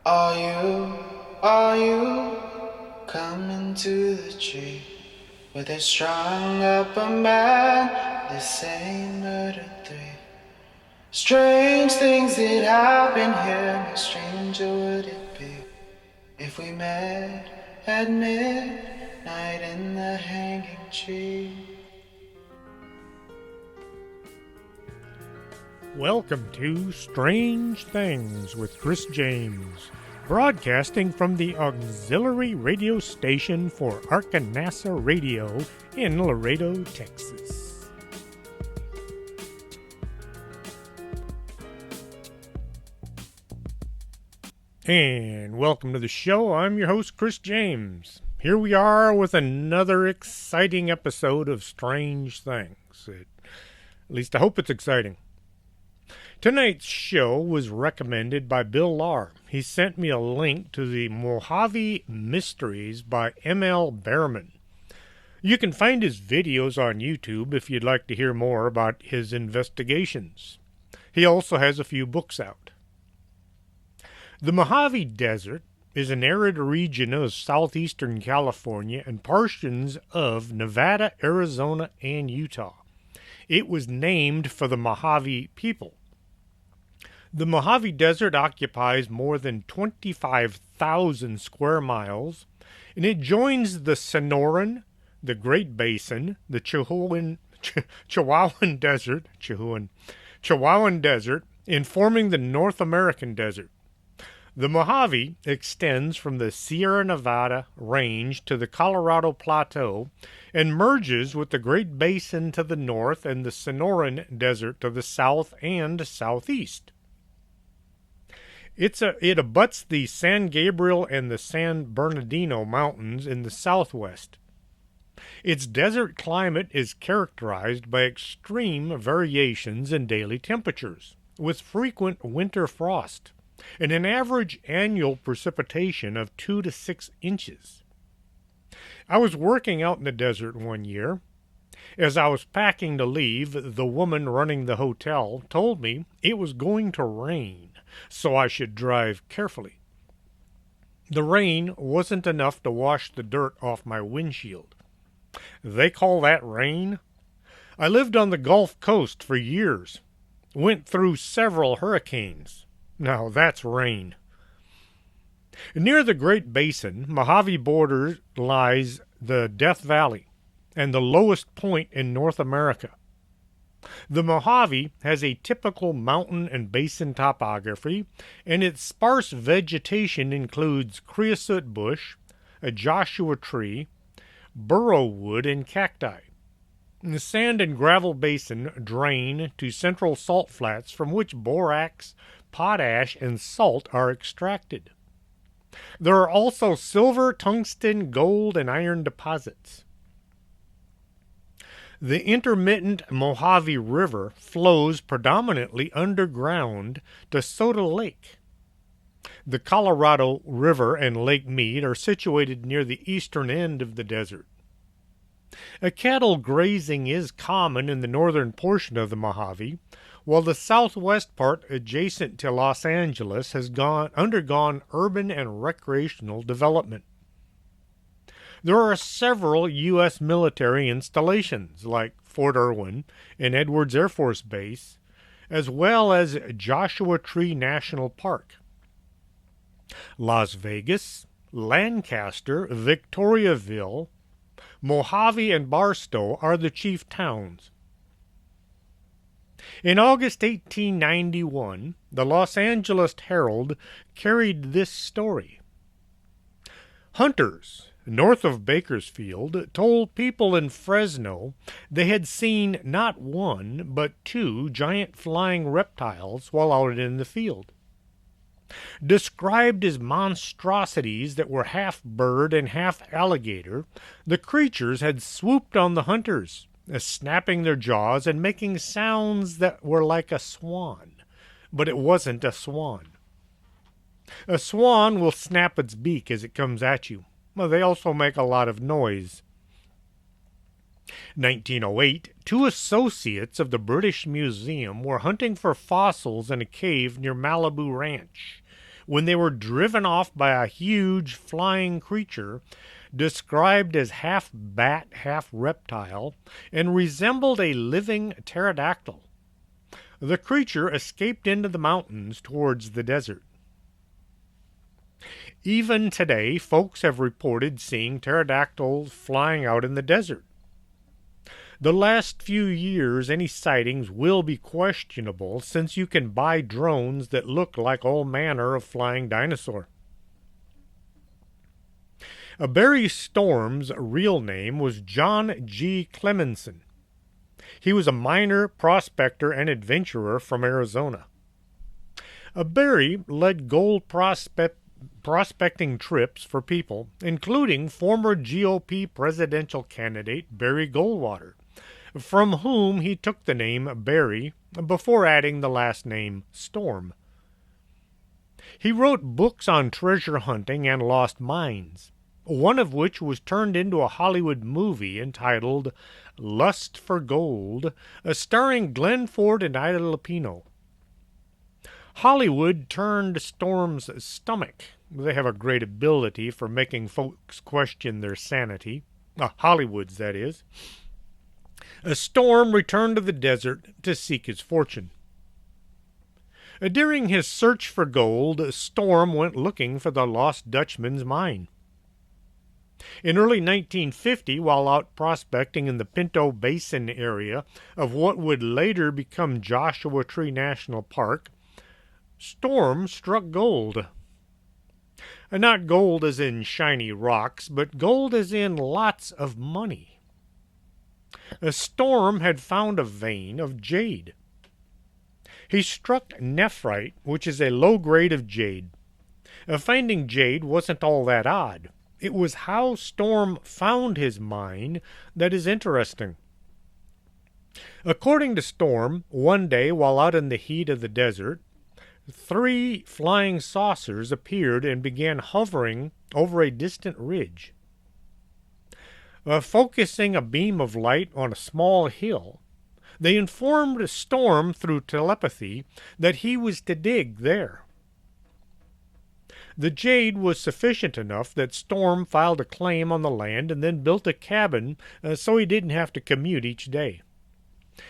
Are you coming to the tree where they strung up a man? They say murder three. Strange things that happen here. No stranger would it be if we met at midnight in the hanging tree. Welcome to Strange Things with Chris James, broadcasting from the auxiliary radio station for Arkanasa Radio in Laredo, Texas. And welcome to the show. I'm your host, Chris James. Here we are with another exciting episode of Strange Things. At least I hope it's exciting. Tonight's show was recommended by Bill Lahr. He sent me a link to the Mojave Mysteries by M.L. Behrman. You can find his videos on YouTube if you'd like to hear more about his investigations. He also has a few books out. The Mojave Desert is an arid region of southeastern California and portions of Nevada, Arizona, and Utah. It was named for the Mojave people. The Mojave Desert occupies more than 25,000 square miles, and it joins the Sonoran, the Great Basin, the Chihuahuan Desert, in forming the North American Desert. The Mojave extends from the Sierra Nevada range to the Colorado Plateau and merges with the Great Basin to the north and the Sonoran Desert to the south and southeast. It abuts the San Gabriel and the San Bernardino Mountains in the southwest. Its desert climate is characterized by extreme variations in daily temperatures, with frequent winter frost, and an average annual precipitation of 2 to 6 inches. I was working out in the desert one year. As I was packing to leave, the woman running the hotel told me it was going to rain, so I should drive carefully. The rain wasn't enough to wash the dirt off my windshield. They call that rain? I lived on the Gulf Coast for years. Went through several hurricanes. Now that's rain. Near the Great Basin, Mojave border lies the Death Valley and the lowest point in North America. The Mojave has a typical mountain and basin topography, and its sparse vegetation includes creosote bush, a Joshua tree, burrow wood, and cacti. The sand and gravel basin drain to central salt flats from which borax, potash, and salt are extracted. There are also silver, tungsten, gold, and iron deposits. The intermittent Mojave River flows predominantly underground to Soda Lake. The Colorado River and Lake Mead are situated near the eastern end of the desert. Cattle grazing is common in the northern portion of the Mojave, while the southwest part adjacent to Los Angeles has undergone urban and recreational development. There are several U.S. military installations, like Fort Irwin and Edwards Air Force Base, as well as Joshua Tree National Park. Las Vegas, Lancaster, Victoriaville, Mojave, and Barstow are the chief towns. In August 1891, the Los Angeles Herald carried this story. Hunters north of Bakersfield told people in Fresno they had seen not one, but 2 giant flying reptiles while out in the field. Described as monstrosities that were half bird and half alligator, the creatures had swooped on the hunters, snapping their jaws and making sounds that were like a swan, but it wasn't a swan. A swan will snap its beak as it comes at you. Well, they also make a lot of noise. 1908, 2 associates of the British Museum were hunting for fossils in a cave near Malibu Ranch when they were driven off by a huge flying creature described as half bat, half reptile, and resembled a living pterodactyl. The creature escaped into the mountains towards the desert. Even today, folks have reported seeing pterodactyls flying out in the desert. The last few years, any sightings will be questionable since you can buy drones that look like all manner of flying dinosaur. Barry Storm's real name was John G. Clemenson. He was a miner, prospector, and adventurer from Arizona. Barry led gold prospecting trips for people, including former GOP presidential candidate Barry Goldwater, from whom he took the name Barry before adding the last name Storm. He wrote books on treasure hunting and lost mines, one of which was turned into a Hollywood movie entitled Lust for Gold, starring Glenn Ford and Ida Lupino. Hollywood turned Storm's stomach. They have a great ability for making folks question their sanity. Hollywood's, that is. Storm returned to the desert to seek his fortune. During his search for gold, Storm went looking for the lost Dutchman's mine. In early 1950, while out prospecting in the Pinto Basin area of what would later become Joshua Tree National Park, Storm struck gold. Not gold as in shiny rocks, but gold as in lots of money. Storm had found a vein of jade. He struck nephrite, which is a low grade of jade. Finding jade wasn't all that odd. It was how Storm found his mine that is interesting. According to Storm, one day while out in the heat of the desert, 3 flying saucers appeared and began hovering over a distant ridge. Focusing a beam of light on a small hill, they informed Storm through telepathy that he was to dig there. The jade was sufficient enough that Storm filed a claim on the land and then built a cabin so he didn't have to commute each day.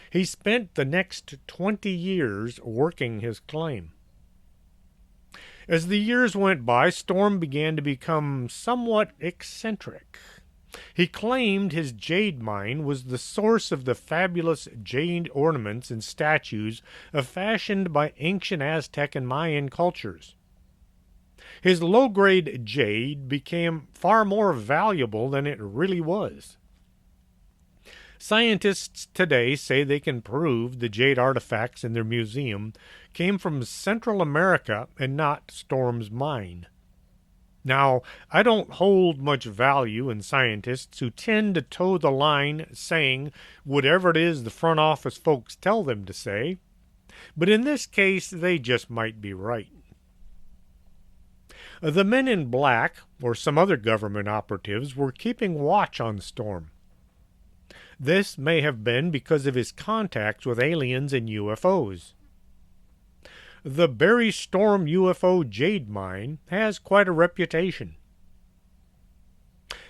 He spent the next 20 years working his claim. As the years went by, Storm began to become somewhat eccentric. He claimed his jade mine was the source of the fabulous jade ornaments and statues fashioned by ancient Aztec and Mayan cultures. His low-grade jade became far more valuable than it really was. Scientists today say they can prove the jade artifacts in their museum came from Central America and not Storm's mine. Now, I don't hold much value in scientists who tend to toe the line saying whatever it is the front office folks tell them to say, but in this case they just might be right. The men in black, or some other government operatives, were keeping watch on Storm. This may have been because of his contacts with aliens and UFOs. The Barry Storm UFO jade mine has quite a reputation.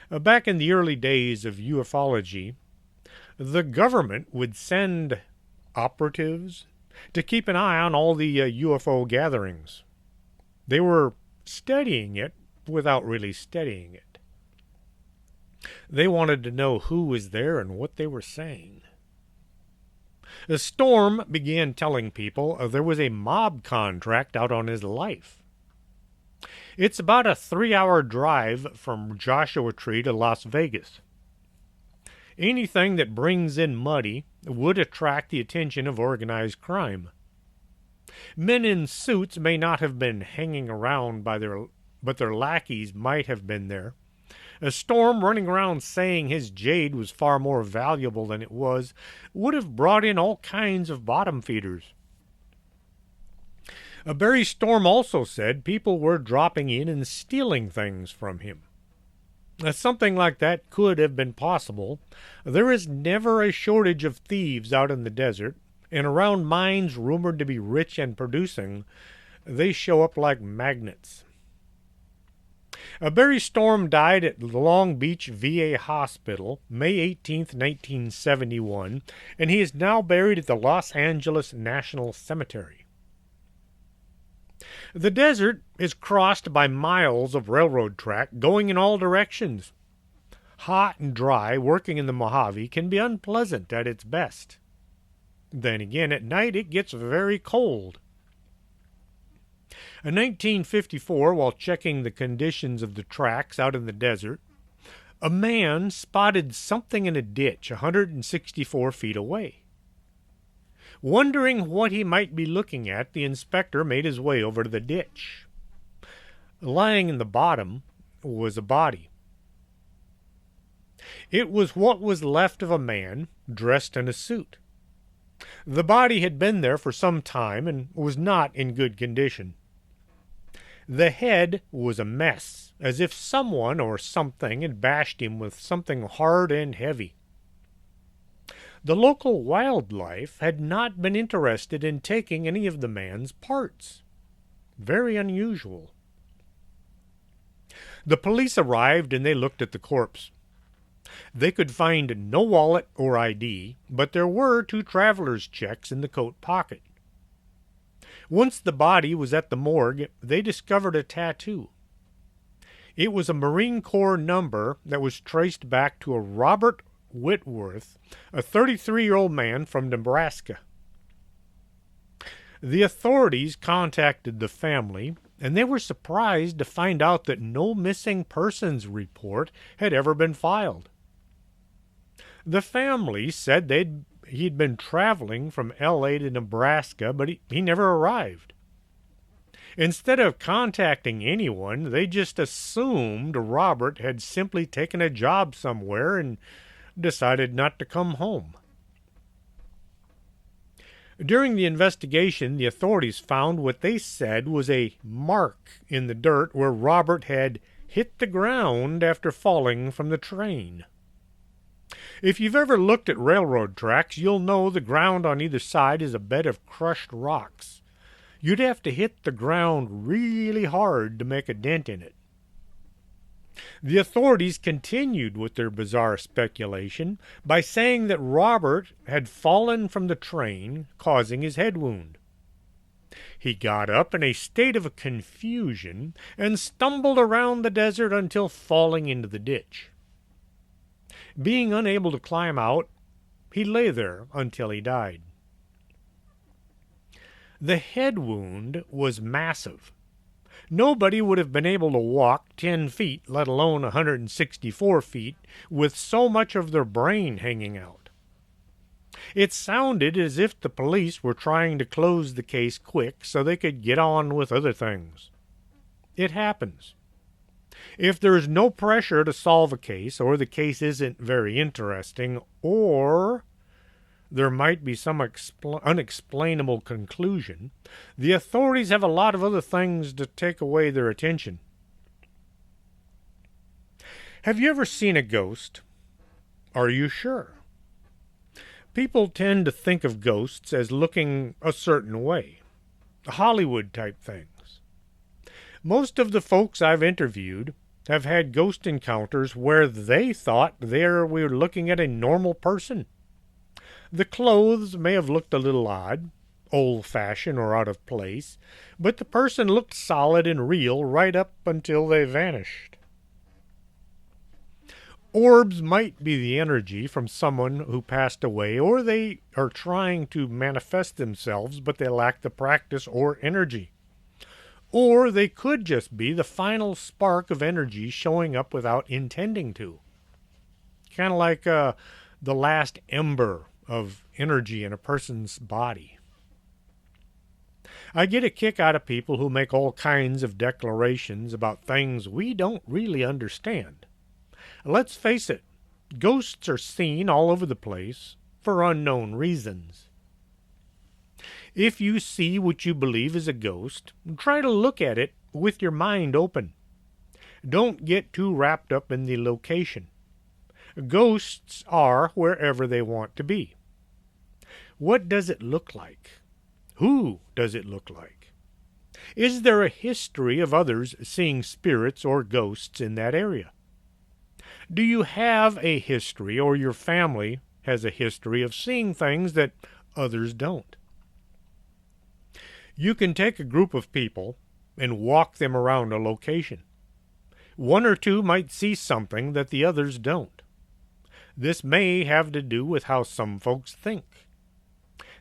Back in the early days of ufology, the government would send operatives to keep an eye on all the UFO gatherings. They were studying it without really studying it. They wanted to know who was there and what they were saying. The Storm began telling people there was a mob contract out on his life. It's about a 3-hour drive from Joshua Tree to Las Vegas. Anything that brings in money would attract the attention of organized crime. Men in suits may not have been hanging around but their lackeys might have been there. A Storm running around saying his jade was far more valuable than it was would have brought in all kinds of bottom feeders. Barry Storm also said people were dropping in and stealing things from him. Something like that could have been possible. There is never a shortage of thieves out in the desert, and around mines rumored to be rich and producing, They show up like magnets. Barry Storm died at the Long Beach VA Hospital May 18, 1971, and he is now buried at the Los Angeles National Cemetery. The desert is crossed by miles of railroad track going in all directions. Hot and dry, working in the Mojave can be unpleasant at its best. Then again, at night it gets very cold. In 1954, while checking the conditions of the tracks out in the desert, a man spotted something in a ditch 164 feet away. Wondering what he might be looking at, the inspector made his way over to the ditch. Lying in the bottom was a body. It was what was left of a man dressed in a suit. The body had been there for some time and was not in good condition. The head was a mess, as if someone or something had bashed him with something hard and heavy. The local wildlife had not been interested in taking any of the man's parts. Very unusual. The police arrived and they looked at the corpse. They could find no wallet or ID, but there were 2 traveler's checks in the coat pocket. Once the body was at the morgue, they discovered a tattoo. It was a Marine Corps number that was traced back to a Robert Whitworth, a 33-year-old man from Nebraska. The authorities contacted the family, and they were surprised to find out that no missing persons report had ever been filed. The family said he'd been traveling from L.A. to Nebraska, but he never arrived. Instead of contacting anyone, they just assumed Robert had simply taken a job somewhere and decided not to come home. During the investigation, the authorities found what they said was a mark in the dirt where Robert had hit the ground after falling from the train. If you've ever looked at railroad tracks, you'll know the ground on either side is a bed of crushed rocks. You'd have to hit the ground really hard to make a dent in it. The authorities continued with their bizarre speculation by saying that Robert had fallen from the train, causing his head wound. He got up in a state of confusion and stumbled around the desert until falling into the ditch. Being unable to climb out, he lay there until he died. The head wound was massive. Nobody would have been able to walk 10 feet, let alone 164 feet, with so much of their brain hanging out. It sounded as if the police were trying to close the case quick so they could get on with other things. It happens. If there is no pressure to solve a case, or the case isn't very interesting, or there might be some unexplainable conclusion, the authorities have a lot of other things to take away their attention. Have you ever seen a ghost? Are you sure? People tend to think of ghosts as looking a certain way, Hollywood-type things. Most of the folks I've interviewed have had ghost encounters where they thought we were looking at a normal person. The clothes may have looked a little odd, old-fashioned or out of place, but the person looked solid and real right up until they vanished. Orbs might be the energy from someone who passed away, or they are trying to manifest themselves, but they lack the practice or energy. Or they could just be the final spark of energy showing up without intending to. Kind of like the last ember of energy in a person's body. I get a kick out of people who make all kinds of declarations about things we don't really understand. Let's face it, ghosts are seen all over the place for unknown reasons. If you see what you believe is a ghost, try to look at it with your mind open. Don't get too wrapped up in the location. Ghosts are wherever they want to be. What does it look like? Who does it look like? Is there a history of others seeing spirits or ghosts in that area? Do you have a history, or your family has a history of seeing things that others don't? You can take a group of people and walk them around a location. One or two might see something that the others don't. This may have to do with how some folks think.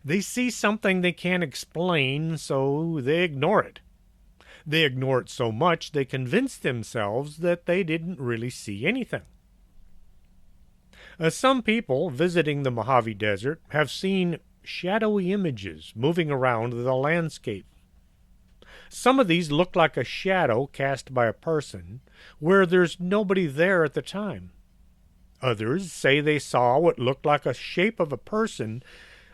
They see something they can't explain, so they ignore it. They ignore it so much they convince themselves that they didn't really see anything. Some people visiting the Mojave Desert have seen shadowy images moving around the landscape. Some of these look like a shadow cast by a person where there's nobody there at the time. Others say they saw what looked like a shape of a person,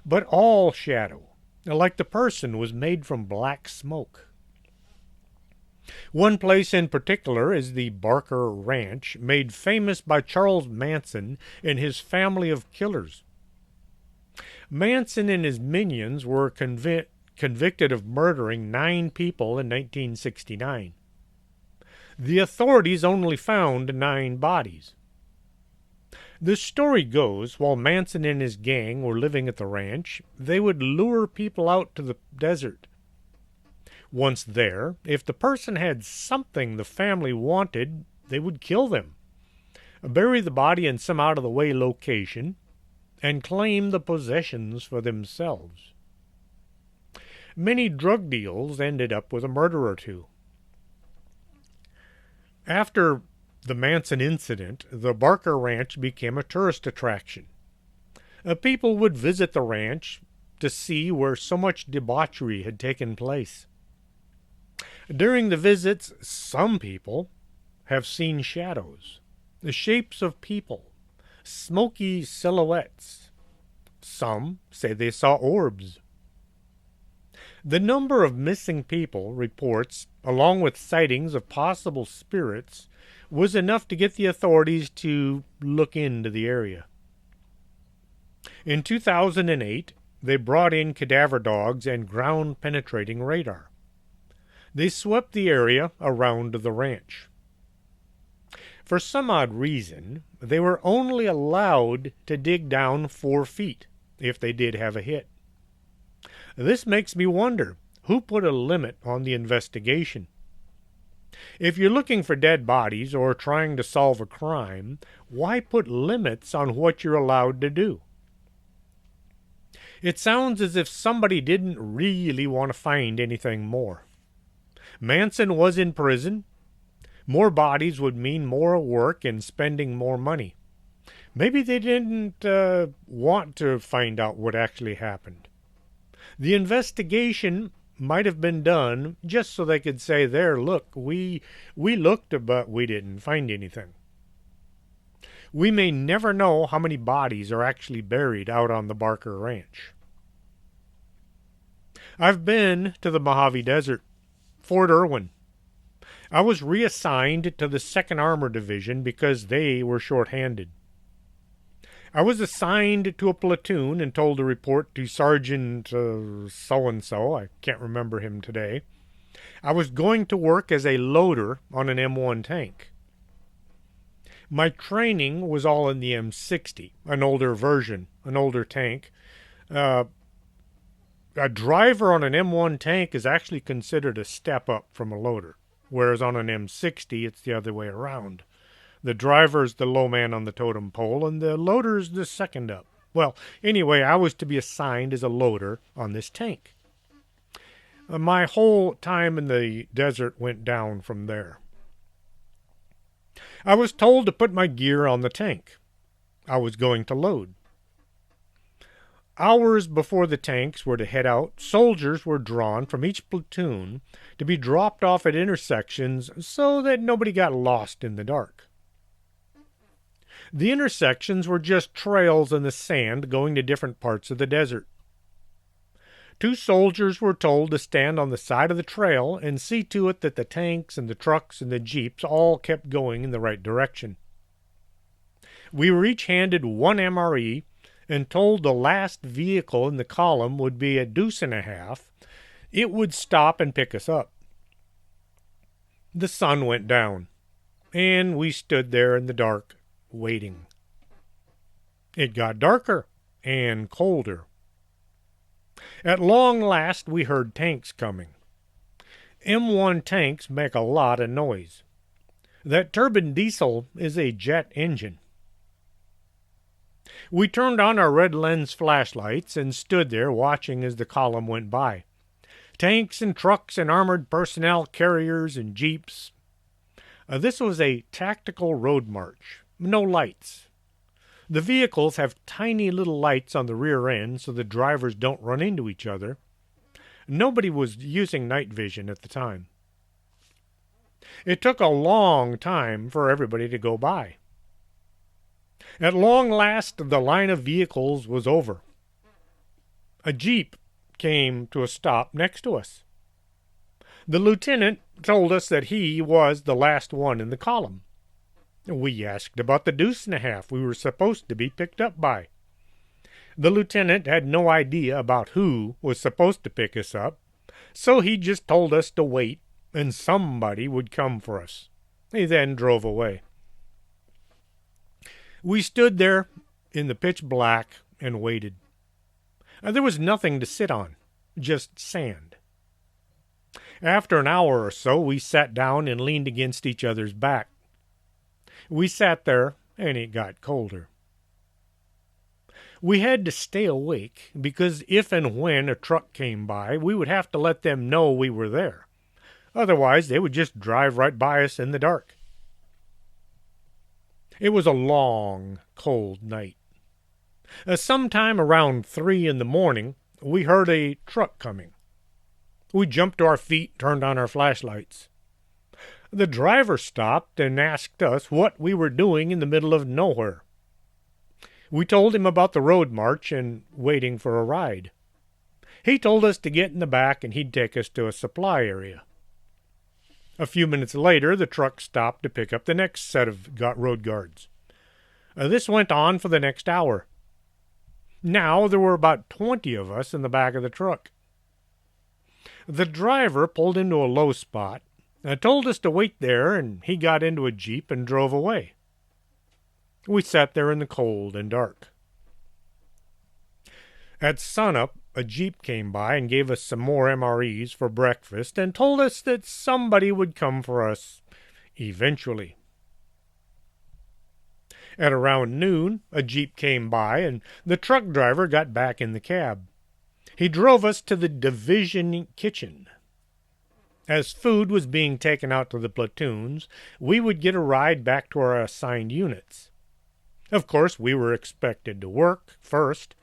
but all shadow, like the person was made from black smoke. One place in particular is the Barker Ranch, made famous by Charles Manson and his family of killers. Manson and his minions were convicted of murdering 9 people in 1969. The authorities only found 9 bodies. The story goes, while Manson and his gang were living at the ranch, they would lure people out to the desert. Once there, if the person had something the family wanted, they would kill them, bury the body in some out-of-the-way location, and claim the possessions for themselves. Many drug deals ended up with a murder or two. After the Manson incident, the Barker Ranch became a tourist attraction. People would visit the ranch to see where so much debauchery had taken place. During the visits, some people have seen shadows, the shapes of people, smoky silhouettes. Some say they saw orbs. The number of missing people reports, along with sightings of possible spirits, was enough to get the authorities to look into the area. In 2008, they brought in cadaver dogs and ground-penetrating radar. They swept the area around the ranch. For some odd reason, they were only allowed to dig down 4 feet if they did have a hit. This makes me wonder, who put a limit on the investigation? If you're looking for dead bodies or trying to solve a crime, why put limits on what you're allowed to do? It sounds as if somebody didn't really want to find anything more. Manson was in prison. More bodies would mean more work and spending more money. Maybe they didn't want to find out what actually happened. The investigation might have been done just so they could say, there, look, we looked, but we didn't find anything. We may never know how many bodies are actually buried out on the Barker Ranch. I've been to the Mojave Desert, Fort Irwin. I was reassigned to the 2nd Armored Division because they were short-handed. I was assigned to a platoon and told to report to Sergeant so-and-so, I can't remember him today. I was going to work as a loader on an M1 tank. My training was all in the M60, an older version, an older tank. A driver on an M1 tank is actually considered a step up from a loader, whereas on an M60 it's the other way around. The driver's the low man on the totem pole, and the loader's the second up. Well, anyway, I was to be assigned as a loader on this tank. My whole time in the desert went down from there. I was told to put my gear on the tank. I was going to load. Hours before the tanks were to head out, soldiers were drawn from each platoon to be dropped off at intersections so that nobody got lost in the dark. The intersections were just trails in the sand going to different parts of the desert. 2 soldiers were told to stand on the side of the trail and see to it that the tanks and the trucks and the jeeps all kept going in the right direction. We were each handed 1 MRE and told the last vehicle in the column would be a deuce and a half. It would stop and pick us up. The sun went down, and we stood there in the dark, waiting. It got darker and colder. At long last we heard tanks coming. M1 tanks make a lot of noise. That turbine diesel is a jet engine. We turned on our red lens flashlights and stood there watching as the column went by. Tanks and trucks and armored personnel carriers and jeeps. This was a tactical road march. No lights. The vehicles have tiny little lights on the rear end so the drivers don't run into each other. Nobody was using night vision at the time. It took a long time for everybody to go by. At long last, the line of vehicles was over. A jeep came to a stop next to us. The lieutenant told us that he was the last one in the column. We asked about the deuce and a half we were supposed to be picked up by. The lieutenant had no idea about who was supposed to pick us up, so he just told us to wait and somebody would come for us. He then drove away. We stood there in the pitch black and waited. There was nothing to sit on, just sand. After an hour or so, we sat down and leaned against each other's back. We sat there, and it got colder. We had to stay awake, because if and when a truck came by, we would have to let them know we were there. Otherwise, they would just drive right by us in the dark. It was a long, cold night. Sometime around 3 in the morning, we heard a truck coming. We jumped to our feet, turned on our flashlights. The driver stopped and asked us what we were doing in the middle of nowhere. We told him about the road march and waiting for a ride. He told us to get in the back and he'd take us to a supply area. A few minutes later, the truck stopped to pick up the next set of road guards. This went on for the next hour. Now there were about 20 of us in the back of the truck. The driver pulled into a low spot, told us to wait there, and he got into a jeep and drove away. We sat there in the cold and dark. At sunup, a jeep came by and gave us some more MREs for breakfast and told us that somebody would come for us eventually. At around noon, a jeep came by and the truck driver got back in the cab. He drove us to the division kitchen. As food was being taken out to the platoons, we would get a ride back to our assigned units. Of course, we were expected to work first.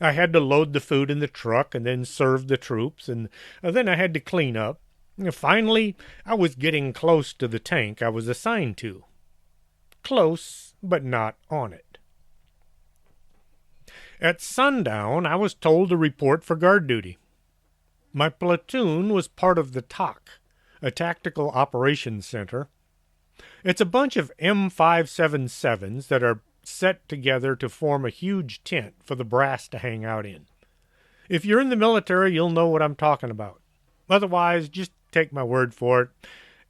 I had to load the food in the truck and then serve the troops, and then I had to clean up. Finally, I was getting close to the tank I was assigned to. Close, but not on it. At sundown, I was told to report for guard duty. My platoon was part of the TOC, a Tactical Operations Center. It's a bunch of M577s that are set together to form a huge tent for the brass to hang out in. If you're in the military, you'll know what I'm talking about. Otherwise, just take my word for it.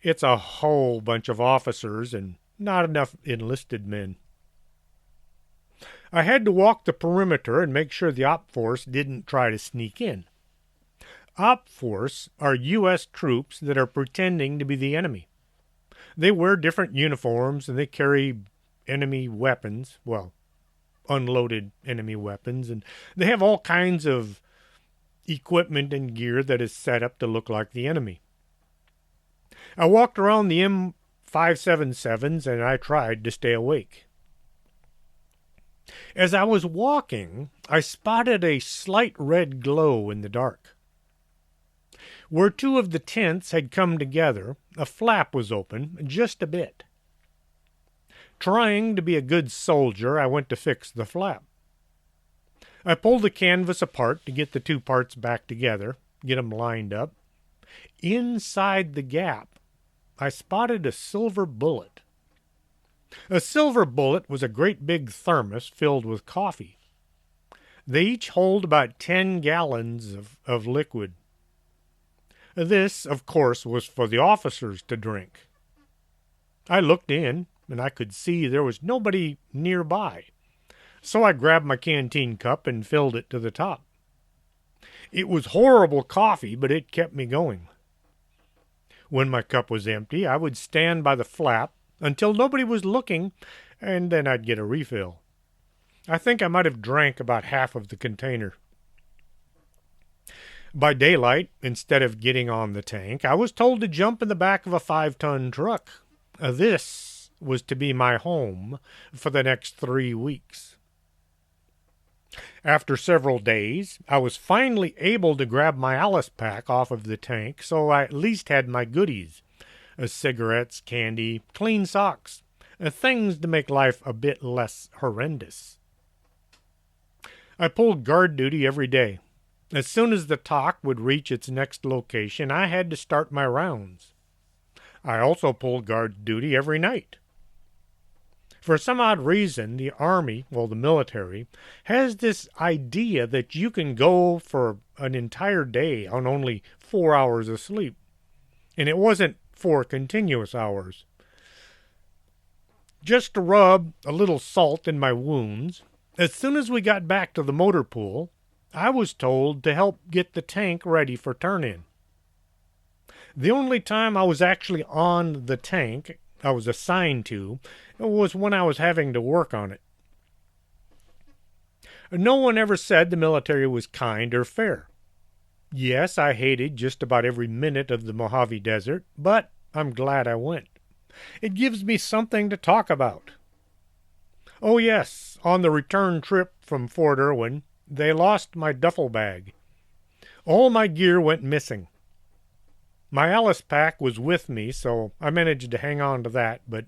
It's a whole bunch of officers and not enough enlisted men. I had to walk the perimeter and make sure the op force didn't try to sneak in. Op force are U.S. troops that are pretending to be the enemy. They wear different uniforms and they carry enemy weapons, well, unloaded enemy weapons, and they have all kinds of equipment and gear that is set up to look like the enemy. I walked around the M577s and I tried to stay awake. As I was walking, I spotted a slight red glow in the dark. Where two of the tents had come together, a flap was open just a bit. Trying to be a good soldier, I went to fix the flap. I pulled the canvas apart to get the two parts back together, get them lined up. Inside the gap, I spotted a silver bullet. A silver bullet was a great big thermos filled with coffee. They each hold about 10 gallons of liquid. This, of course, was for the officers to drink. I looked in, and I could see there was nobody nearby, so I grabbed my canteen cup and filled it to the top. It was horrible coffee, but it kept me going. When my cup was empty, I would stand by the flap until nobody was looking, and then I'd get a refill. I think I might have drank about half of the container. By daylight, instead of getting on the tank, I was told to jump in the back of a 5-ton truck. This was to be my home for the next 3 weeks. After several days, I was finally able to grab my Alice pack off of the tank, so I at least had my goodies. Cigarettes, candy, clean socks, things to make life a bit less horrendous. I pulled guard duty every day. As soon as the talk would reach its next location, I had to start my rounds. I also pulled guard duty every night. For some odd reason, the Army, the military, has this idea that you can go for an entire day on only 4 hours of sleep. And it wasn't 4 continuous hours. Just to rub a little salt in my wounds, as soon as we got back to the motor pool, I was told to help get the tank ready for turn-in. The only time I was actually on the tank I was assigned to was when I was having to work on it. No one ever said the military was kind or fair. Yes, I hated just about every minute of the Mojave Desert, but I'm glad I went. It gives me something to talk about. Oh yes, on the return trip from Fort Irwin, they lost my duffel bag. All my gear went missing. My Alice pack was with me, so I managed to hang on to that, but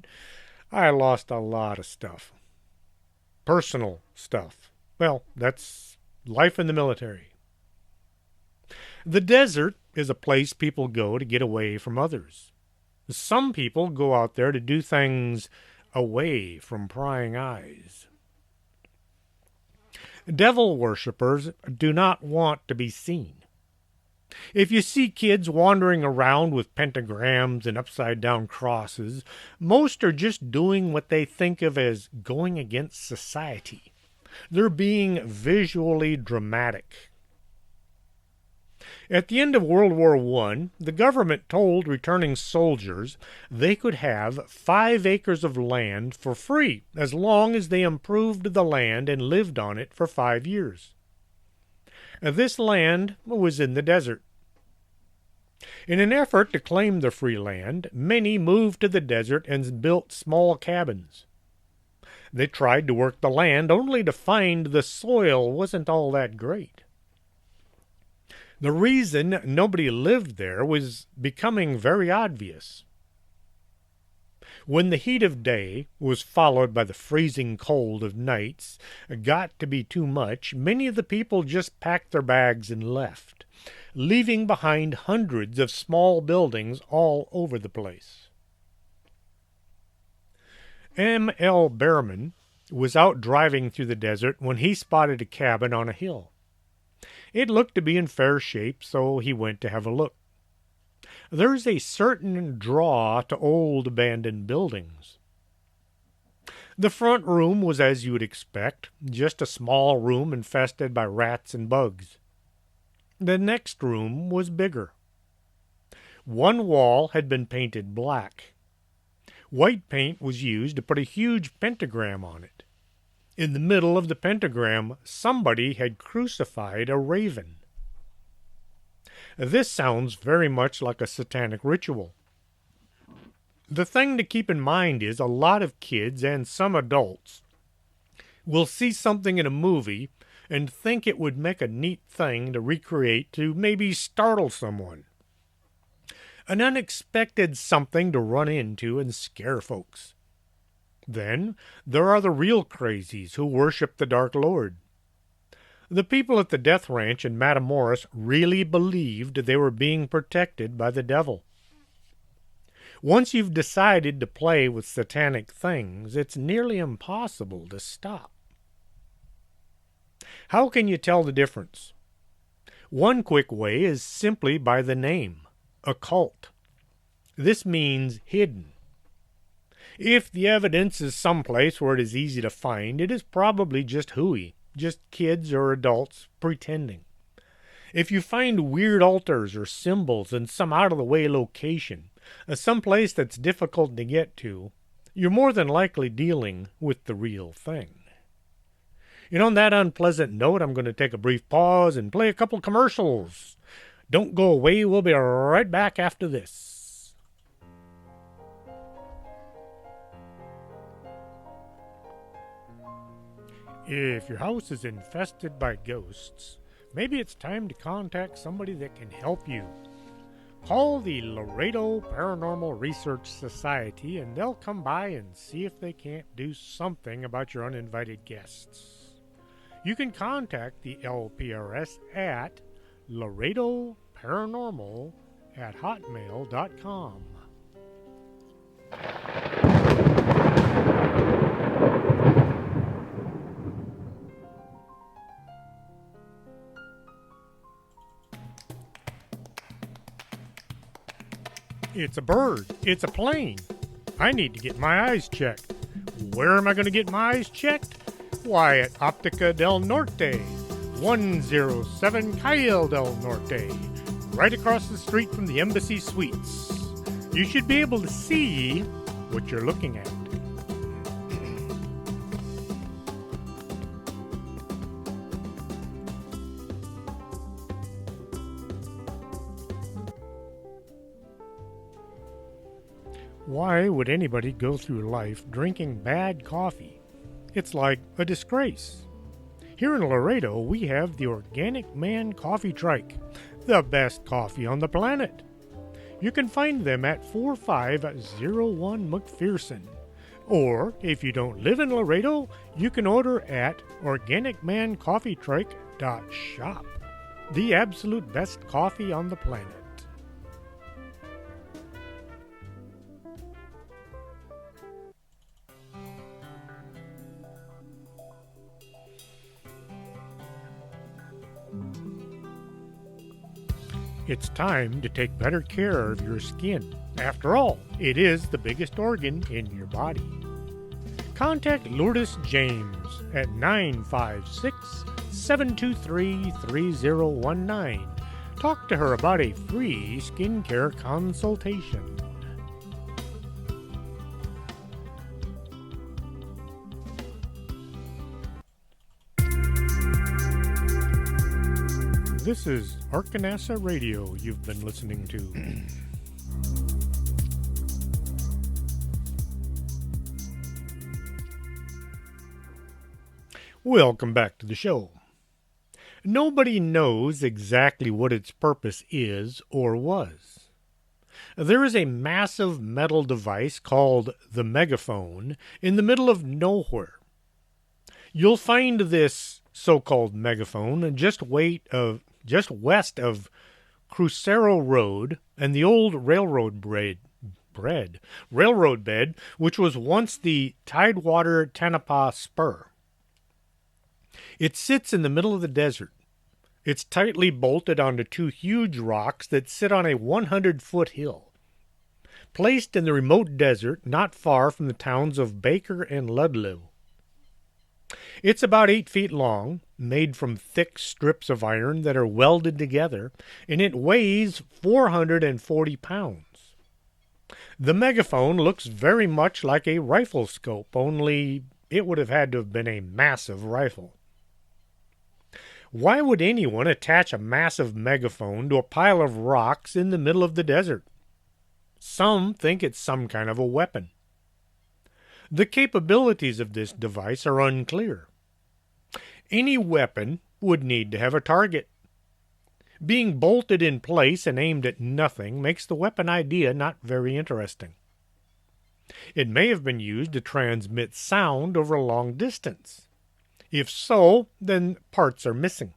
I lost a lot of stuff. Personal stuff. Well, that's life in the military. The desert is a place people go to get away from others. Some people go out there to do things away from prying eyes. Devil worshippers do not want to be seen. If you see kids wandering around with pentagrams and upside-down crosses, most are just doing what they think of as going against society. They're being visually dramatic. At the end of World War I, the government told returning soldiers they could have 5 acres of land for free as long as they improved the land and lived on it for 5 years. This land was in the desert. In an effort to claim the free land, many moved to the desert and built small cabins. They tried to work the land only to find the soil wasn't all that great. The reason nobody lived there was becoming very obvious. When the heat of day was followed by the freezing cold of nights got to be too much, many of the people just packed their bags and left, leaving behind hundreds of small buildings all over the place. M.L. Behrman was out driving through the desert when he spotted a cabin on a hill. It looked to be in fair shape, so he went to have a look. There's a certain draw to old abandoned buildings. The front room was as you would expect, just a small room infested by rats and bugs. The next room was bigger. One wall had been painted black. White paint was used to put a huge pentagram on it. In the middle of the pentagram, somebody had crucified a raven. This sounds very much like a satanic ritual. The thing to keep in mind is a lot of kids and some adults will see something in a movie and think it would make a neat thing to recreate to maybe startle someone. An unexpected something to run into and scare folks. Then there are the real crazies who worship the Dark Lord. The people at the death ranch in Matamoros really believed they were being protected by the devil. Once you've decided to play with satanic things, it's nearly impossible to stop. How can you tell the difference? One quick way is simply by the name. occult. This means hidden. If the evidence is someplace where it is easy to find, it is probably just hooey, just kids or adults pretending. If you find weird altars or symbols in some out-of-the-way location, someplace that's difficult to get to, you're more than likely dealing with the real thing. And on that unpleasant note, I'm going to take a brief pause and play a couple commercials. Don't go away, we'll be right back after this. If your house is infested by ghosts, maybe it's time to contact somebody that can help you. Call the Laredo Paranormal Research Society and they'll come by and see if they can't do something about your uninvited guests. You can contact the LPRS at laredoparanormal@hotmail.com. It's a bird. It's a plane. I need to get my eyes checked. Where am I going to get my eyes checked? Why, at Optica del Norte, 107 Calle del Norte, right across the street from the Embassy Suites. You should be able to see what you're looking at. Why would anybody go through life drinking bad coffee? It's like a disgrace. Here in Laredo, we have the Organic Man Coffee Trike, the best coffee on the planet. You can find them at 4501 McPherson. Or, if you don't live in Laredo, you can order at organicmancoffeetrike.shop. The absolute best coffee on the planet. It's time to take better care of your skin. After all, it is the biggest organ in your body. Contact Lourdes James at 956-723-3019. Talk to her about a free skincare consultation. This is Arkanasa Radio you've been listening to. Welcome back to the show. Nobody knows exactly what its purpose is or was. There is a massive metal device called the megaphone in the middle of nowhere. You'll find this so-called megaphone just west of Crucero Road and the old railroad bed, which was once the Tidewater Tanapa Spur. It sits in the middle of the desert. It's tightly bolted onto two huge rocks that sit on a 100-foot hill. Placed in the remote desert not far from the towns of Baker and Ludlow. It's about 8 feet long, made from thick strips of iron that are welded together, and it weighs 440 pounds. The megaphone looks very much like a rifle scope, only it would have had to have been a massive rifle. Why would anyone attach a massive megaphone to a pile of rocks in the middle of the desert? Some think it's some kind of a weapon. The capabilities of this device are unclear. Any weapon would need to have a target. Being bolted in place and aimed at nothing makes the weapon idea not very interesting. It may have been used to transmit sound over a long distance. If so, then parts are missing.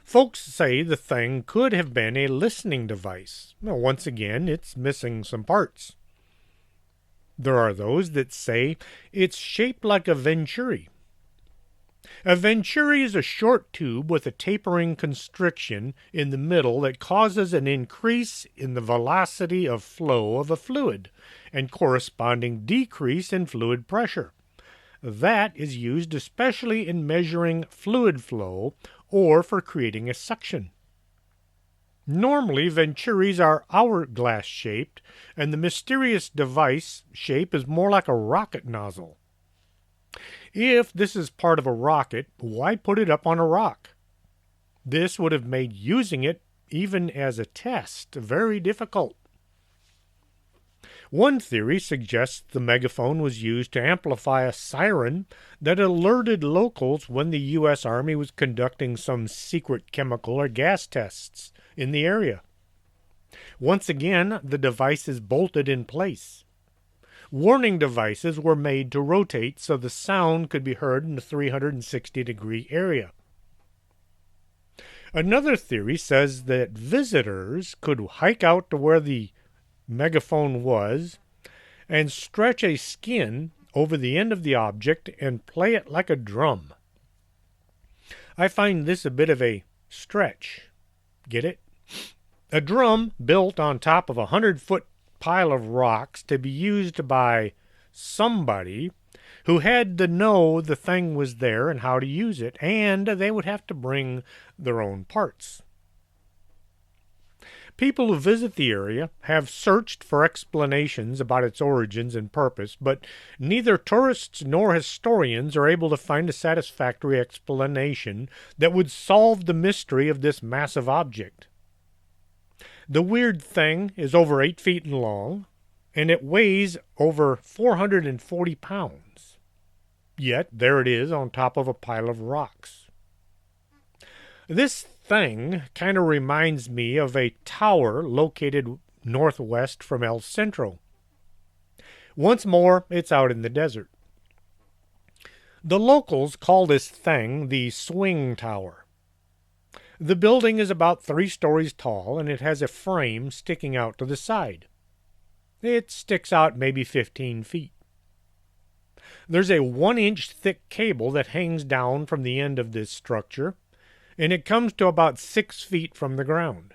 Folks say the thing could have been a listening device. Now, once again, it's missing some parts. There are those that say it's shaped like a venturi. A venturi is a short tube with a tapering constriction in the middle that causes an increase in the velocity of flow of a fluid and corresponding decrease in fluid pressure. That is used especially in measuring fluid flow or for creating a suction. Normally, venturis are hourglass-shaped, and the mysterious device shape is more like a rocket nozzle. If this is part of a rocket, why put it up on a rock? This would have made using it, even as a test, very difficult. One theory suggests the megaphone was used to amplify a siren that alerted locals when the U.S. Army was conducting some secret chemical or gas tests in the area. Once again, the device is bolted in place. Warning devices were made to rotate so the sound could be heard in a 360-degree area. Another theory says that visitors could hike out to where the megaphone was and stretch a skin over the end of the object and play it like a drum. I find this a bit of a stretch. Get it? A drum built on top of a 100-foot pile of rocks to be used by somebody who had to know the thing was there and how to use it, and they would have to bring their own parts. People who visit the area have searched for explanations about its origins and purpose, but neither tourists nor historians are able to find a satisfactory explanation that would solve the mystery of this massive object. The weird thing is over 8 feet long, and it weighs over 440 pounds. Yet there it is on top of a pile of rocks. This thing kind of reminds me of a tower located northwest from El Centro. Once more, it's out in the desert. The locals call this thing the Swing Tower. The building is about 3 stories tall, and it has a frame sticking out to the side. It sticks out maybe 15 feet. There's a 1-inch thick cable that hangs down from the end of this structure, and it comes to about 6 feet from the ground.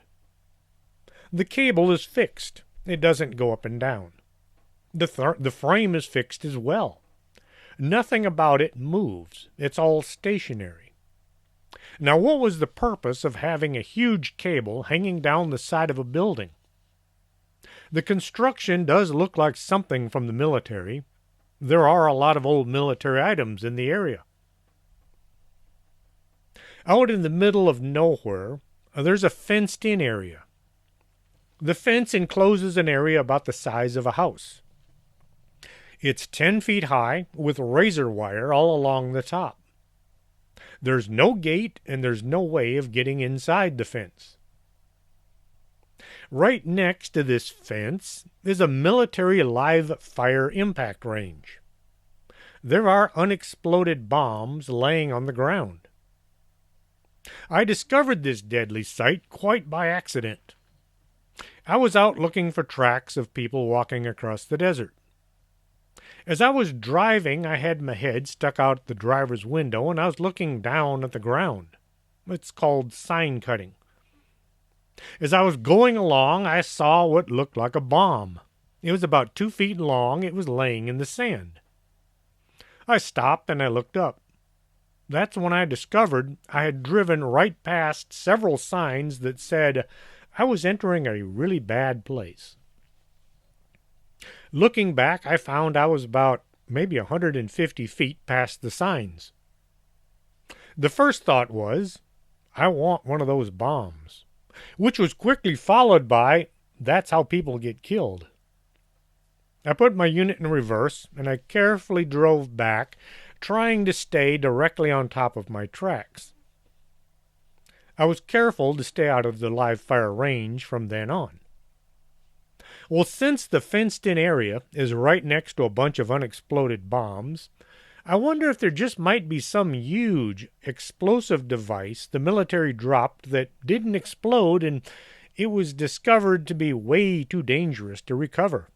The cable is fixed. It doesn't go up and down. The frame is fixed as well. Nothing about it moves. It's all stationary. Now, what was the purpose of having a huge cable hanging down the side of a building? The construction does look like something from the military. There are a lot of old military items in the area. Out in the middle of nowhere, there's a fenced-in area. The fence encloses an area about the size of a house. It's 10 feet high with razor wire all along the top. There's no gate and there's no way of getting inside the fence. Right next to this fence is a military live fire impact range. There are unexploded bombs laying on the ground. I discovered this deadly site quite by accident. I was out looking for tracks of people walking across the desert. As I was driving, I had my head stuck out the driver's window, and I was looking down at the ground. It's called sign cutting. As I was going along, I saw what looked like a bomb. It was about 2 feet long. It was laying in the sand. I stopped and I looked up. That's when I discovered I had driven right past several signs that said I was entering a really bad place. Looking back, I found I was about maybe 150 feet past the signs. The first thought was, I want one of those bombs, which was quickly followed by, that's how people get killed. I put my unit in reverse, and I carefully drove back, trying to stay directly on top of my tracks. I was careful to stay out of the live fire range from then on. Well, since the fenced-in area is right next to a bunch of unexploded bombs, I wonder if there just might be some huge explosive device the military dropped that didn't explode and it was discovered to be way too dangerous to recover.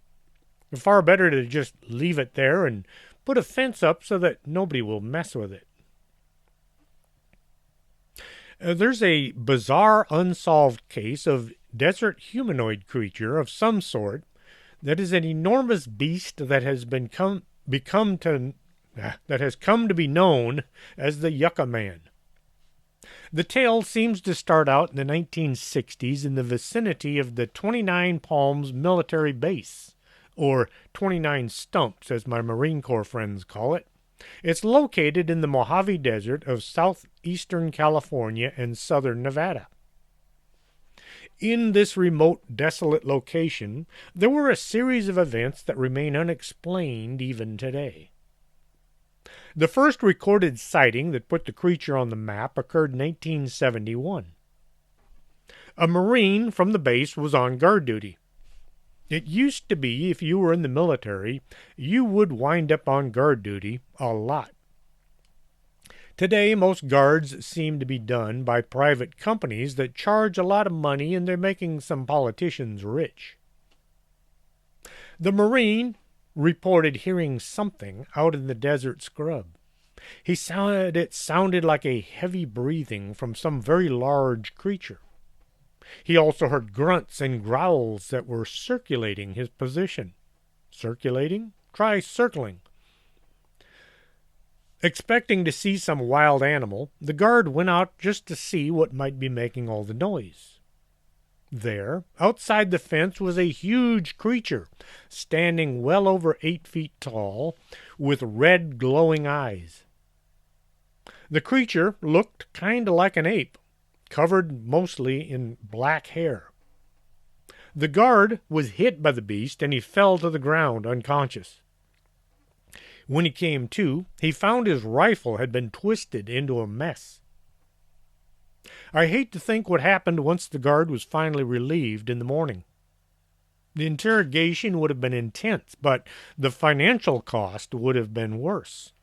Far better to just leave it there and put a fence up so that nobody will mess with it. There's a bizarre unsolved case of desert humanoid creature of some sort that is an enormous beast that has come to be known as the Yucca Man. The tale seems to start out in the 1960s in the vicinity of the 29 Palms military base, or 29 Stumps as my Marine Corps friends call it. It's located in the Mojave Desert of southeastern California and southern Nevada. In this remote, desolate location, there were a series of events that remain unexplained even today. The first recorded sighting that put the creature on the map occurred in 1871. A Marine from the base was on guard duty. It used to be if you were in the military, you would wind up on guard duty a lot. Today, most guards seem to be done by private companies that charge a lot of money and they're making some politicians rich. The Marine reported hearing something out in the desert scrub. He said it sounded like a heavy breathing from some very large creature. He also heard grunts and growls that were circulating his position. Circulating? Try circling. Expecting to see some wild animal, the guard went out just to see what might be making all the noise. There, outside the fence, was a huge creature, standing well over 8 feet tall, with red glowing eyes. The creature looked kind of like an ape, covered mostly in black hair. The guard was hit by the beast, and he fell to the ground unconscious. When he came to, he found his rifle had been twisted into a mess. I hate to think what happened once the guard was finally relieved in the morning. The interrogation would have been intense, but the financial cost would have been worse.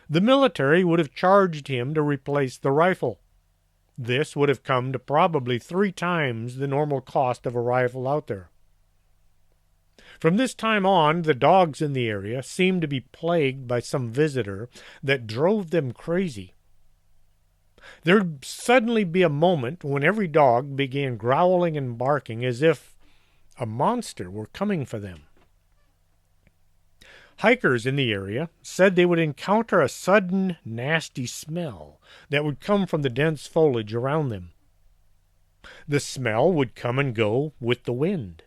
The military would have charged him to replace the rifle. This would have come to probably 3 times the normal cost of a rifle out there. From this time on, the dogs in the area seemed to be plagued by some visitor that drove them crazy. There'd suddenly be a moment when every dog began growling and barking as if a monster were coming for them. Hikers in the area said they would encounter a sudden, nasty smell that would come from the dense foliage around them. The smell would come and go with the wind.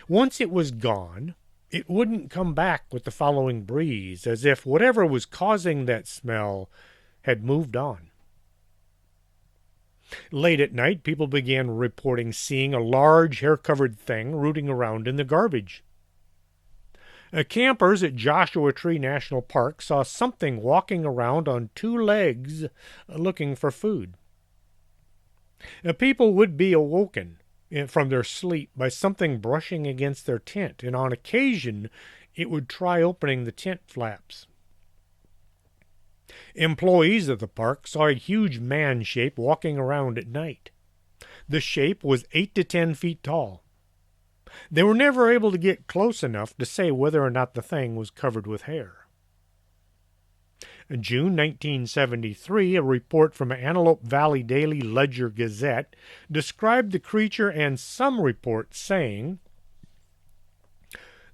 Once it was gone, it wouldn't come back with the following breeze, as if whatever was causing that smell had moved on. Late at night, people began reporting seeing a large hair-covered thing rooting around in the garbage. Campers at Joshua Tree National Park saw something walking around on 2 legs looking for food. People would be awoken from their sleep by something brushing against their tent, and on occasion it would try opening the tent flaps. Employees of the park saw a huge man shape walking around at night. The shape was 8 to 10 feet tall. They were never able to get close enough to say whether or not the thing was covered with hair. In June 1973, a report from Antelope Valley Daily Ledger Gazette described the creature and some reports saying,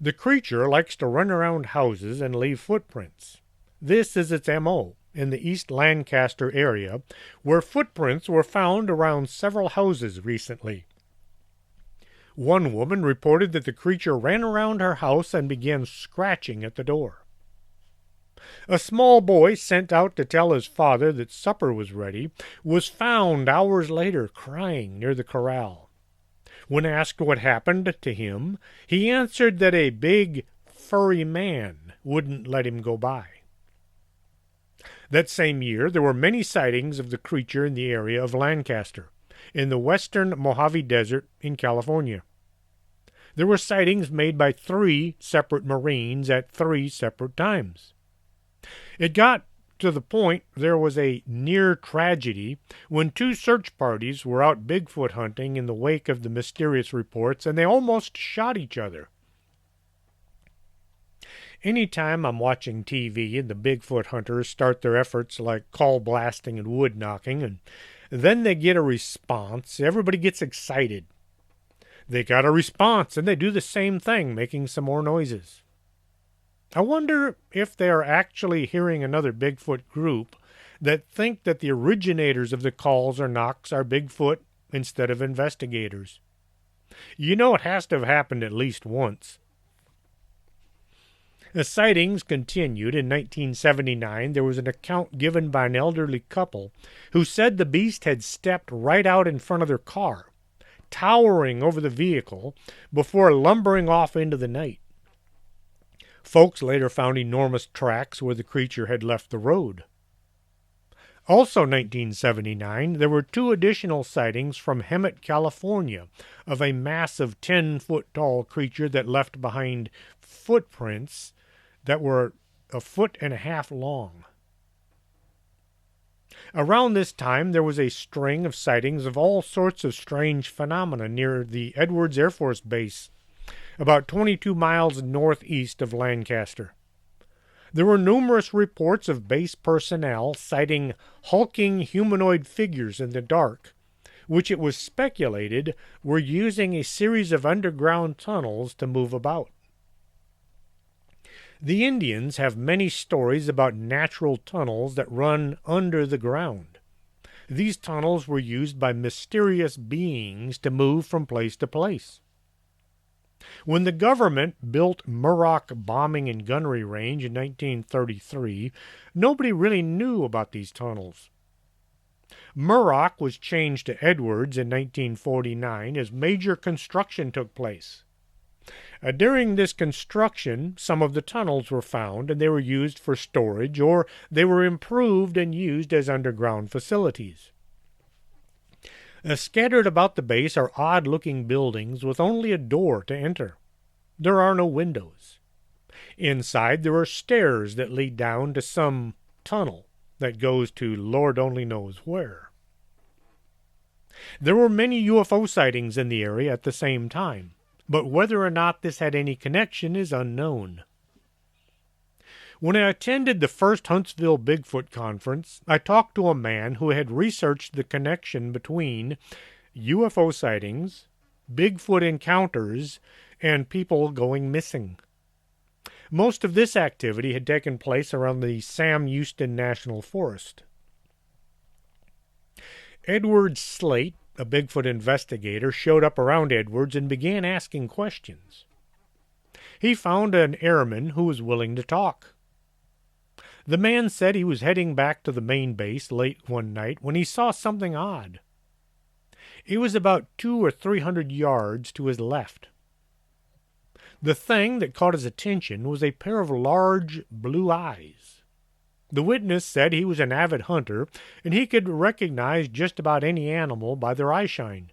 "The creature likes to run around houses and leave footprints. This is its M.O. in the East Lancaster area, where footprints were found around several houses recently. One woman reported that the creature ran around her house and began scratching at the door. A small boy sent out to tell his father that supper was ready was found hours later crying near the corral. When asked what happened to him, he answered that a big, furry man wouldn't let him go by." That same year, there were many sightings of the creature in the area of Lancaster, in the western Mojave Desert in California. There were sightings made by 3 separate Marines at 3 separate times. It got to the point there was a near tragedy when 2 search parties were out Bigfoot hunting in the wake of the mysterious reports, and they almost shot each other. Anytime I'm watching TV and the Bigfoot hunters start their efforts like call blasting and wood knocking, and then they get a response, everybody gets excited. They got a response, and they do the same thing, making some more noises. I wonder if they are actually hearing another Bigfoot group that think that the originators of the calls or knocks are Bigfoot instead of investigators. You know it has to have happened at least once. The sightings continued. In 1979, there was an account given by an elderly couple who said the beast had stepped right out in front of their car, towering over the vehicle before lumbering off into the night. Folks later found enormous tracks where the creature had left the road. Also 1979, there were 2 additional sightings from Hemet, California, of a massive 10-foot-tall creature that left behind footprints that were 1.5 feet long. Around this time, there was a string of sightings of all sorts of strange phenomena near the Edwards Air Force Base, about 22 miles northeast of Lancaster. There were numerous reports of base personnel sighting hulking humanoid figures in the dark, which it was speculated were using a series of underground tunnels to move about. The Indians have many stories about natural tunnels that run under the ground. These tunnels were used by mysterious beings to move from place to place. When the government built Muroc Bombing and Gunnery Range in 1933, nobody really knew about these tunnels. Muroc was changed to Edwards in 1949 as major construction took place. During this construction, some of the tunnels were found, and they were used for storage, or they were improved and used as underground facilities. Scattered about the base are odd-looking buildings with only a door to enter. There are no windows. Inside there are stairs that lead down to some tunnel that goes to Lord only knows where. There were many UFO sightings in the area at the same time, but whether or not this had any connection is unknown. When I attended the first Huntsville Bigfoot conference, I talked to a man who had researched the connection between UFO sightings, Bigfoot encounters, and people going missing. Most of this activity had taken place around the Sam Houston National Forest. Edward Slate, a Bigfoot investigator, showed up around Edwards and began asking questions. He found an airman who was willing to talk. The man said he was heading back to the main base late one night when he saw something odd. It was about 200 or 300 yards to his left. The thing that caught his attention was a pair of large blue eyes. The witness said he was an avid hunter, and he could recognize just about any animal by their eyeshine.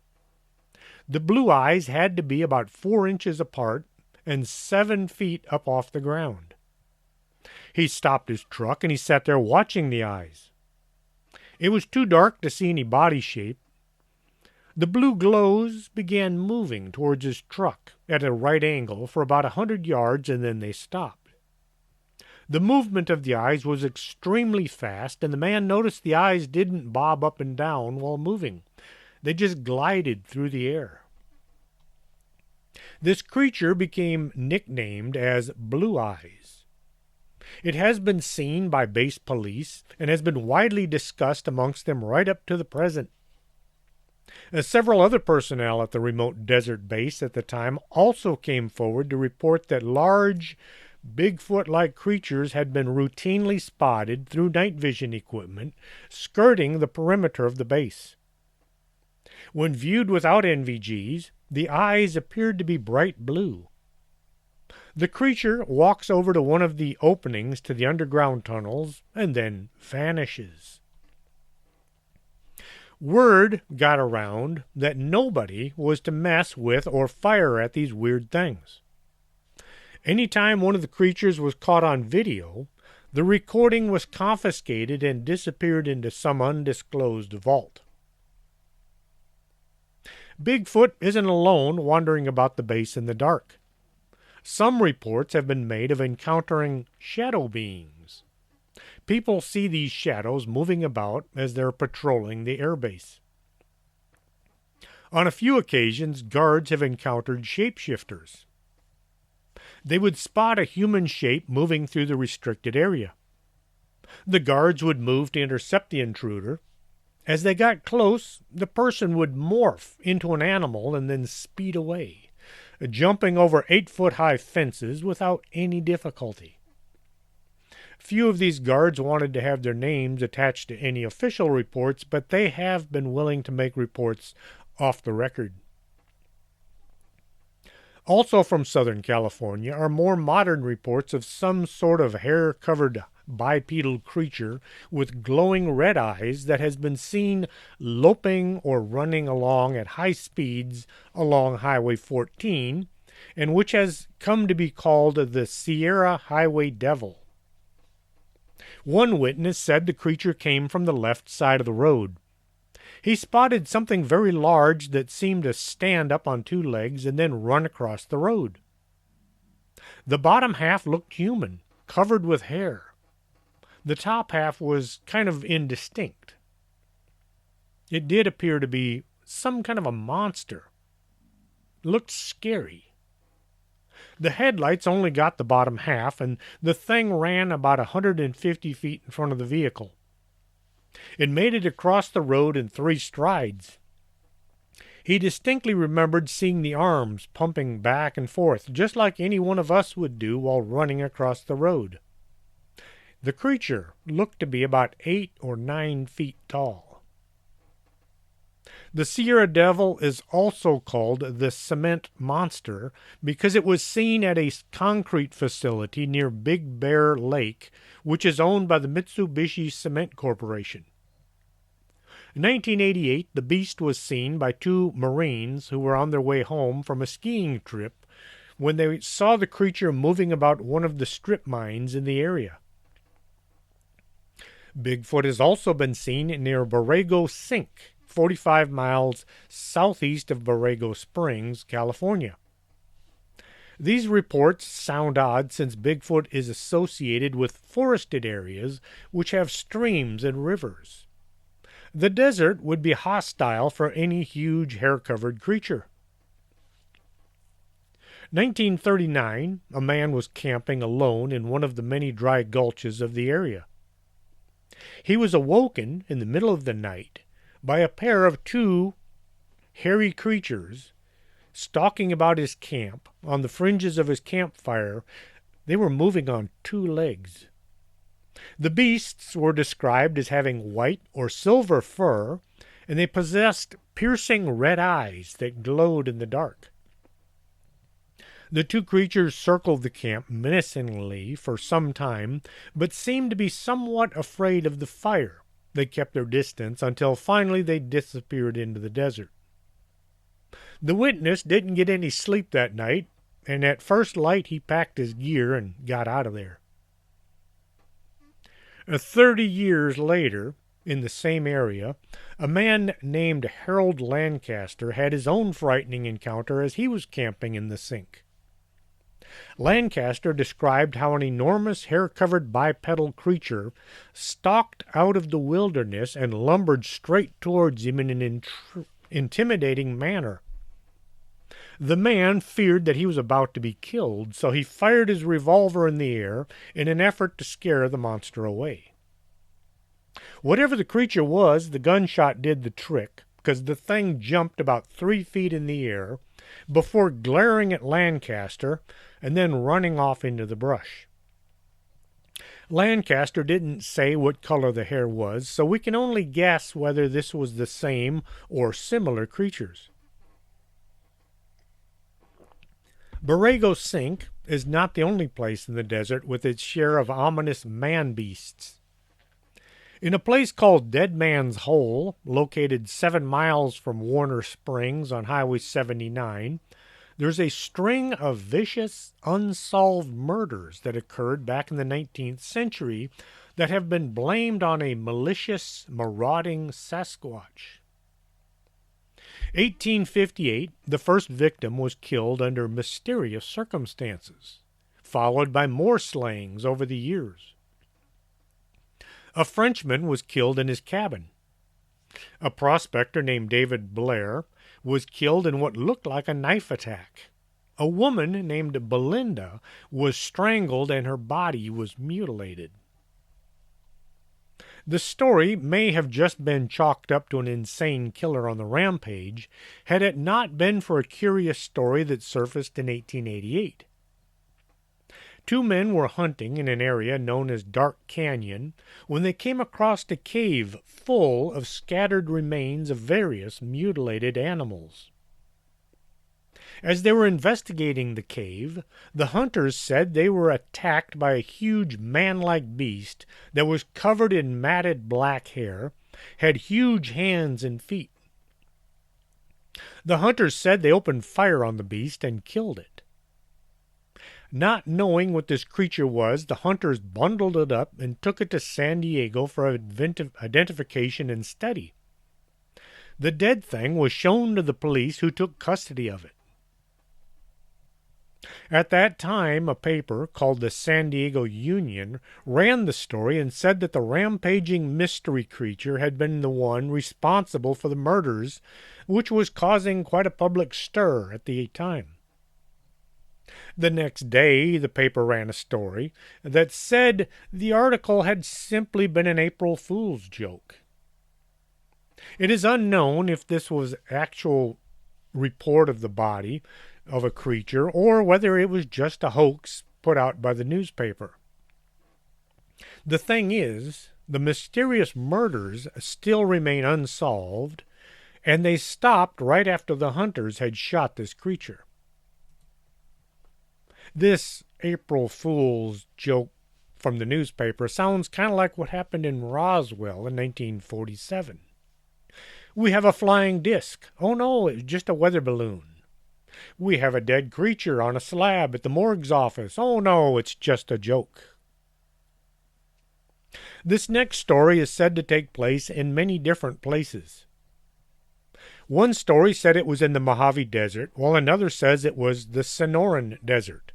The blue eyes had to be about 4 inches apart and 7 feet up off the ground. He stopped his truck and he sat there watching the eyes. It was too dark to see any body shape. The blue glows began moving towards his truck at a right angle for about 100 yards, and then they stopped. The movement of the eyes was extremely fast, and the man noticed the eyes didn't bob up and down while moving. They just glided through the air. This creature became nicknamed as Blue Eyes. It has been seen by base police and has been widely discussed amongst them right up to the present. Several other personnel at the remote desert base at the time also came forward to report that large, Bigfoot-like creatures had been routinely spotted through night vision equipment skirting the perimeter of the base. When viewed without NVGs, the eyes appeared to be bright blue. The creature walks over to one of the openings to the underground tunnels and then vanishes. Word got around that nobody was to mess with or fire at these weird things. Anytime one of the creatures was caught on video, the recording was confiscated and disappeared into some undisclosed vault. Bigfoot isn't alone wandering about the base in the dark. Some reports have been made of encountering shadow beings. People see these shadows moving about as they're patrolling the airbase. On a few occasions, guards have encountered shapeshifters. They would spot a human shape moving through the restricted area. The guards would move to intercept the intruder. As they got close, the person would morph into an animal and then speed away, jumping over 8-foot-high fences without any difficulty. Few of these guards wanted to have their names attached to any official reports, but they have been willing to make reports off the record. Also from Southern California are more modern reports of some sort of hair-covered bipedal creature with glowing red eyes that has been seen loping or running along at high speeds along Highway 14, and which has come to be called the Sierra Highway Devil. One witness said the creature came from the left side of the road. He spotted something very large that seemed to stand up on 2 legs and then run across the road. The bottom half looked human, covered with hair. The top half was kind of indistinct. It did appear to be some kind of a monster. It looked scary. The headlights only got the bottom half, and the thing ran about 150 feet in front of the vehicle. It made it across the road in 3 strides. He distinctly remembered seeing the arms pumping back and forth, just like any one of us would do while running across the road. The creature looked to be about 8 or 9 feet tall. The Sierra Devil is also called the Cement Monster because it was seen at a concrete facility near Big Bear Lake, which is owned by the Mitsubishi Cement Corporation. In 1988, the beast was seen by 2 Marines who were on their way home from a skiing trip when they saw the creature moving about one of the strip mines in the area. Bigfoot has also been seen near Borrego Sink, 45 miles southeast of Borrego Springs, California. These reports sound odd since Bigfoot is associated with forested areas which have streams and rivers. The desert would be hostile for any huge hair-covered creature. 1939, a man was camping alone in one of the many dry gulches of the area. He was awoken in the middle of the night by a pair of 2 hairy creatures stalking about his camp on the fringes of his campfire. They were moving on 2 legs. The beasts were described as having white or silver fur, and they possessed piercing red eyes that glowed in the dark. The 2 creatures circled the camp menacingly for some time, but seemed to be somewhat afraid of the fire. They kept their distance until finally they disappeared into the desert. The witness didn't get any sleep that night, and at first light he packed his gear and got out of there. 30 years later, in the same area, a man named Harold Lancaster had his own frightening encounter as he was camping in the sink. Lancaster described how an enormous hair-covered bipedal creature stalked out of the wilderness and lumbered straight towards him in an intimidating manner. The man feared that he was about to be killed, so he fired his revolver in the air in an effort to scare the monster away. Whatever the creature was, the gunshot did the trick, because the thing jumped about 3 feet in the air before glaring at Lancaster and then running off into the brush. Lancaster didn't say what color the hair was, so we can only guess whether this was the same or similar creatures. Borrego Sink is not the only place in the desert with its share of ominous man-beasts. In a place called Dead Man's Hole, located 7 miles from Warner Springs on Highway 79, there's a string of vicious, unsolved murders that occurred back in the 19th century that have been blamed on a malicious, marauding Sasquatch. 1858, the first victim was killed under mysterious circumstances, followed by more slayings over the years. A Frenchman was killed in his cabin. A prospector named David Blair was killed in what looked like a knife attack. A woman named Belinda was strangled and her body was mutilated. The story may have just been chalked up to an insane killer on the rampage had it not been for a curious story that surfaced in 1888. Two men were hunting in an area known as Dark Canyon when they came across a cave full of scattered remains of various mutilated animals. As they were investigating the cave, the hunters said they were attacked by a huge man-like beast that was covered in matted black hair, had huge hands and feet. The hunters said they opened fire on the beast and killed it. Not knowing what this creature was, the hunters bundled it up and took it to San Diego for identification and study. The dead thing was shown to the police, who took custody of it. At that time, a paper called the San Diego Union ran the story and said that the rampaging mystery creature had been the one responsible for the murders, which was causing quite a public stir at the time. The next day, the paper ran a story that said the article had simply been an April Fool's joke. It is unknown if this was actual report of the body of a creature or whether it was just a hoax put out by the newspaper. The thing is, the mysterious murders still remain unsolved, and they stopped right after the hunters had shot this creature. This April Fool's joke from the newspaper sounds kind of like what happened in Roswell in 1947. We have a flying disc. Oh no, it's just a weather balloon. We have a dead creature on a slab at the morgue's office. Oh no, it's just a joke. This next story is said to take place in many different places. One story said it was in the Mojave Desert, while another says it was the Sonoran Desert.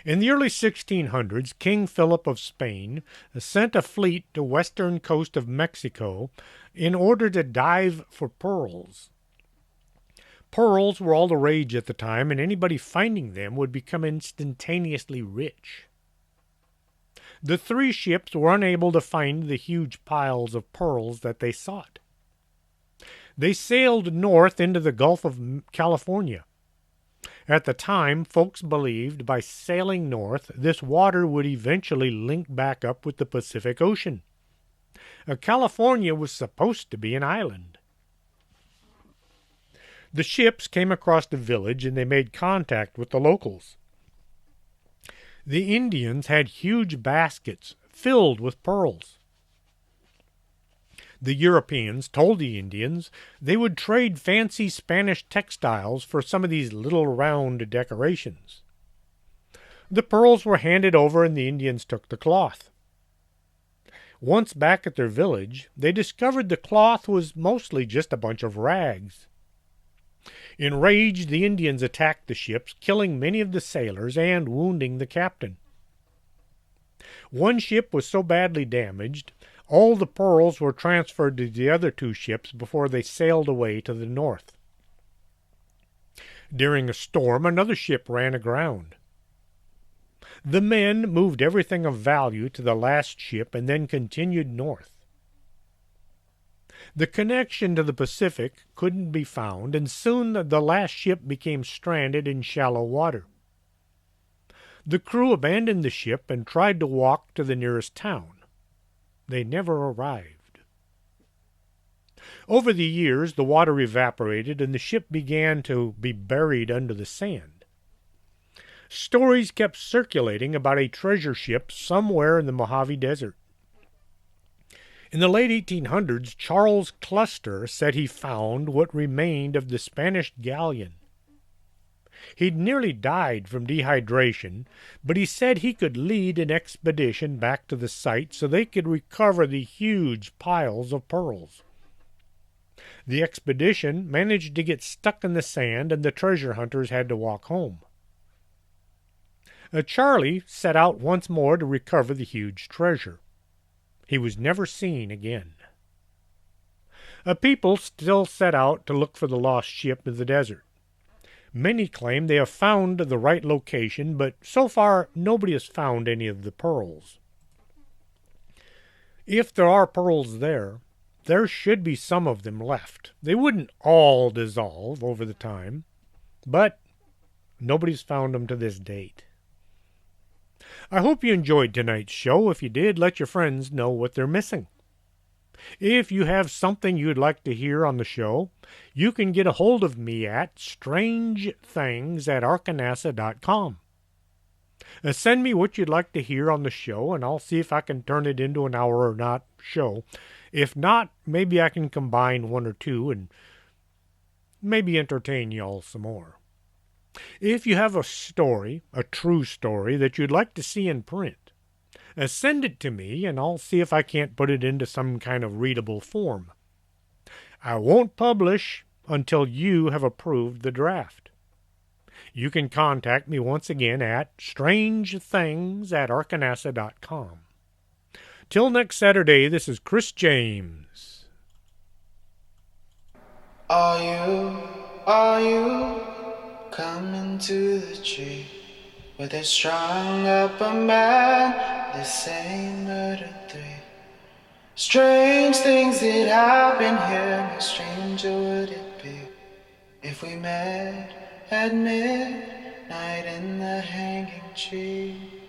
In the early 1600s, King Philip of Spain sent a fleet to western coast of Mexico in order to dive for pearls. Pearls were all the rage at the time, and anybody finding them would become instantaneously rich. The three ships were unable to find the huge piles of pearls that they sought. They sailed north into the Gulf of California. At the time, folks believed by sailing north, this water would eventually link back up with the Pacific Ocean. California was supposed to be an island. The ships came across the village and they made contact with the locals. The Indians had huge baskets filled with pearls. The Europeans told the Indians they would trade fancy Spanish textiles for some of these little round decorations. The pearls were handed over and the Indians took the cloth. Once back at their village, they discovered the cloth was mostly just a bunch of rags. Enraged, the Indians attacked the ships, killing many of the sailors and wounding the captain. One ship was so badly damaged, all the pearls were transferred to the other two ships before they sailed away to the north. During a storm, another ship ran aground. The men moved everything of value to the last ship and then continued north. The connection to the Pacific couldn't be found, and soon the last ship became stranded in shallow water. The crew abandoned the ship and tried to walk to the nearest town. They never arrived. Over the years, the water evaporated and the ship began to be buried under the sand. Stories kept circulating about a treasure ship somewhere in the Mojave Desert. In the late 1800s, Charles Cluster said he found what remained of the Spanish galleon. He'd nearly died from dehydration, but he said he could lead an expedition back to the site so they could recover the huge piles of pearls. The expedition managed to get stuck in the sand, and the treasure hunters had to walk home. Charlie set out once more to recover the huge treasure. He was never seen again. People still set out to look for the lost ship in the desert. Many claim they have found the right location, but so far nobody has found any of the pearls. If there are pearls there, there should be some of them left. They wouldn't all dissolve over the time, but nobody's found them to this date. I hope you enjoyed tonight's show. If you did, let your friends know what they're missing. If you have something you'd like to hear on the show, you can get a hold of me at strangethings@arkanasa.com. Send me what you'd like to hear on the show, and I'll see if I can turn it into an hour or not show. If not, maybe I can combine one or two and maybe entertain y'all some more. If you have a story, a true story, that you'd like to see in print, send it to me, and I'll see if I can't put it into some kind of readable form. I won't publish until you have approved the draft. You can contact me once again at strangethings@arkanasa.com. Till next Saturday, this is Chris James. Are you coming to the tree where they strung up a man, the same murder three? Strange things that happen here, how stranger would it be if we met at midnight in the hanging tree?